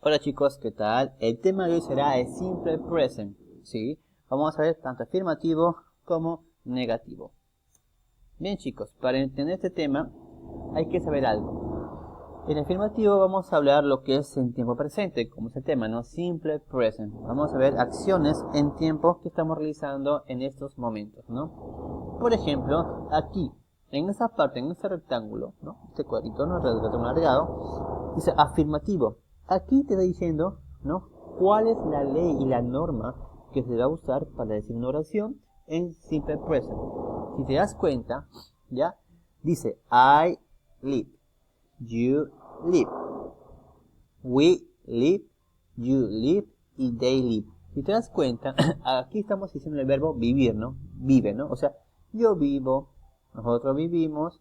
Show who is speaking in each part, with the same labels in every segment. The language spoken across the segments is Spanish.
Speaker 1: Hola chicos, ¿qué tal? El tema de hoy será el simple present, ¿sí? Vamos a ver tanto afirmativo como negativo. Bien chicos, para entender este tema hay que saber algo. En afirmativo vamos a hablar lo que es en tiempo presente, como es el tema, ¿no? Simple present. Vamos a ver acciones en tiempo que estamos realizando en estos momentos, ¿no? Por ejemplo, aquí, en esta parte, en este rectángulo, ¿no? Este cuadrito, ¿no? Rectángulo alargado, dice afirmativo. Aquí te está diciendo, ¿no? ¿Cuál es la ley y la norma que se va a usar para decir una oración en simple present? Si te das cuenta, ¿ya? Dice I live, you live, we live, you live y they live. Si te das cuenta, aquí estamos diciendo el verbo vivir, ¿no? Vive, ¿no? O sea, yo vivo, nosotros vivimos,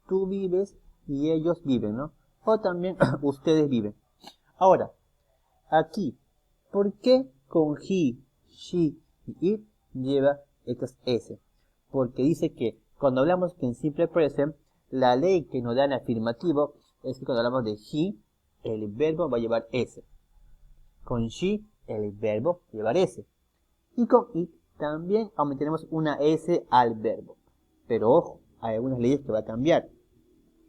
Speaker 1: tú vives y ellos viven, ¿no? O también ustedes viven. Ahora, aquí, ¿por qué con he, she y it lleva estas s? Porque dice que cuando hablamos que en simple present, la ley que nos da en afirmativo es que cuando hablamos de he, el verbo va a llevar s. Con she, el verbo va a llevar s. Y con it también aumentaremos una s al verbo. Pero ojo, hay algunas leyes que va a cambiar.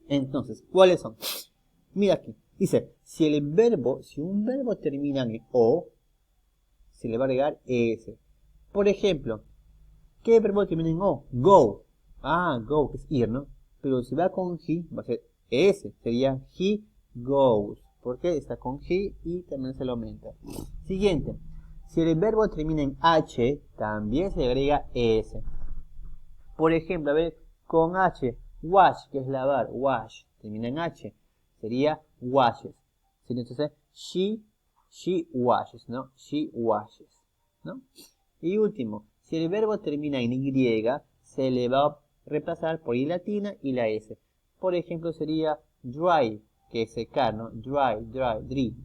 Speaker 1: Entonces, ¿cuáles son? Mira aquí, dice, si un verbo termina en o, se le va a agregar es. Por ejemplo, ¿qué verbo termina en o? Go. Go, que es ir, ¿no? Pero si va con he, va a ser s, sería he goes. Porque está con he y también se lo aumenta. Siguiente, si el verbo termina en h, también se le agrega s. Por ejemplo, a ver, con h, wash, que es lavar, wash, termina en h, sería washes. Entonces, she washes, ¿no? She washes, ¿no? Y último, si el verbo termina en y, se le va a reemplazar por i latina y la s. Por ejemplo, sería dry, que es secar, ¿no? Dry, dry,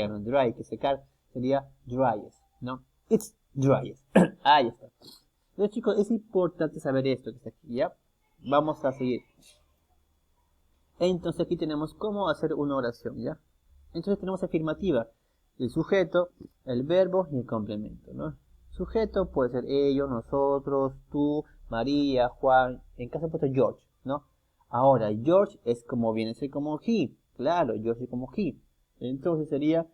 Speaker 1: ¿no? Dry, que es secar, sería dryest, ¿no? It's dryest. Ahí está. Entonces, chicos, es importante saber esto que está aquí, ¿ya? Vamos a seguir. Entonces, aquí tenemos cómo hacer una oración, ¿ya? Entonces, tenemos afirmativa. El sujeto, el verbo y el complemento, ¿no? Sujeto puede ser ellos, nosotros, tú, María, Juan. En caso puesto George, ¿no? Ahora, George es como viene a ser como he. Claro, George es como he. Entonces sería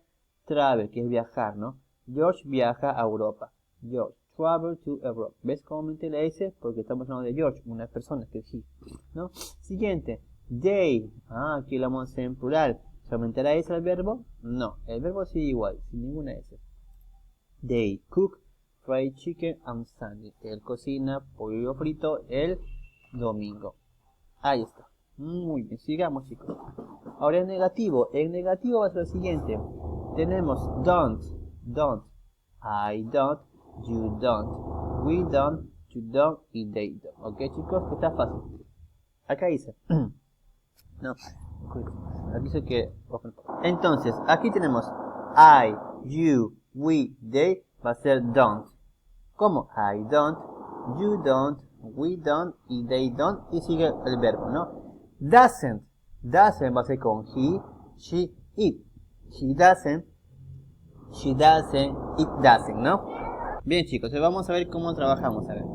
Speaker 1: travel, que es viajar, ¿no? George viaja a Europa. George travel to Europe. ¿Ves cómo aumenté la S? Porque estamos hablando de George, una persona que es he, ¿no? Siguiente, they. Aquí lo vamos a hacer en plural. ¿Se aumentará S al verbo? No, el verbo sigue igual, sin ninguna S. They cook fried chicken on Sunday. Él cocina pollo frito el domingo. Ahí está. Muy bien, sigamos chicos. Ahora en negativo. En negativo va a ser lo siguiente. Tenemos don't. I don't. You don't. We don't. You don't. Y they don't. Ok chicos, que está fácil. Acá dice. No. Aquí dice que. Entonces, aquí tenemos I, you, we, they. Va a ser don't. ¿Cómo? I don't, you don't, we don't y they don't. Y sigue el verbo, ¿no? Doesn't va a ser con he, she, it. He doesn't, she doesn't, it doesn't, ¿no? Bien chicos, vamos a ver cómo trabajamos. A ver.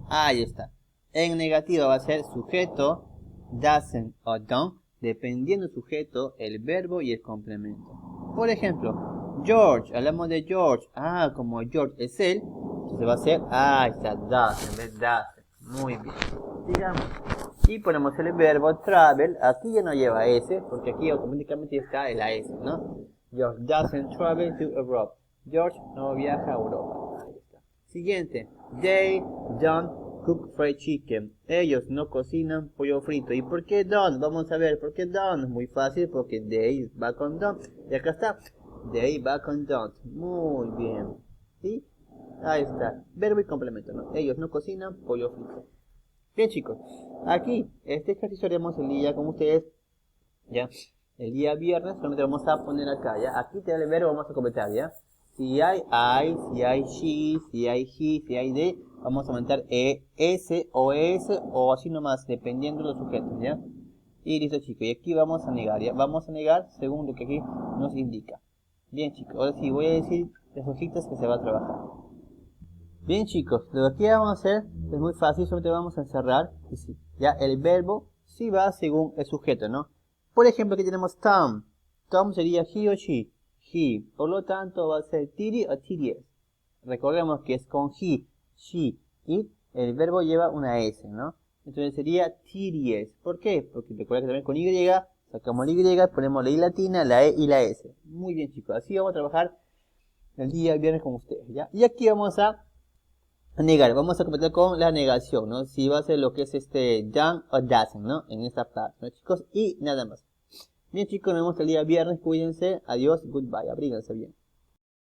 Speaker 1: Ahí está. En negativo va a ser sujeto, doesn't o don't, dependiendo del sujeto, el verbo y el complemento. Por ejemplo, George, hablamos de George. Como George es él, entonces va a ser, está doesn't, en vez de doesn't. Muy bien. Digamos. Y ponemos el verbo travel, aquí ya no lleva S, porque aquí automáticamente está la S, ¿no? George doesn't travel to Europe. George no viaja a Europa. Ahí está. Siguiente. They don't cook fried chicken. Ellos no cocinan pollo frito. ¿Y por qué don't? Vamos a ver, ¿por qué don't? Muy fácil, porque they va con don't. Y acá está. They va con don't. Muy bien. ¿Sí? Ahí está. Verbo y complemento, ¿no? Ellos no cocinan pollo frito. Bien chicos, aquí este ejercicio haremos el día con ustedes, ya, el día viernes, solamente vamos a poner acá, ya, aquí te da el verbo, vamos a completar, ya, si hay I, si hay she, si hay he, si hay they, vamos a aumentar s o así nomás, dependiendo de los sujetos, ya, Y listo, chicos. Y aquí vamos a negar, ¿ya? Vamos a negar según lo que aquí nos indica. Bien, chicos. Ahora sí voy a decir las hojitas que se va a trabajar. Bien, chicos. Lo que aquí vamos a hacer es muy fácil. Solamente vamos a encerrar. Ya el verbo sí va según el sujeto, ¿no? Por ejemplo, aquí tenemos Tom. Tom sería he o she. He. Por lo tanto, va a ser tiri o tiries. Recordemos que es con he, she. Y el verbo lleva una S, ¿no? Entonces sería tiries. ¿Por qué? Porque recuerda que también con Y sacamos la Y, ponemos la I latina, la E y la S. Muy bien, chicos. Así vamos a trabajar el día viernes con ustedes, ¿ya? Y aquí vamos a negar. Vamos a completar con la negación, ¿no? Si va a ser lo que es done o doesn't, ¿no? En esta parte, ¿no, chicos? Y nada más. Bien, chicos, nos vemos el día viernes. Cuídense. Adiós. Goodbye. Abríguense bien.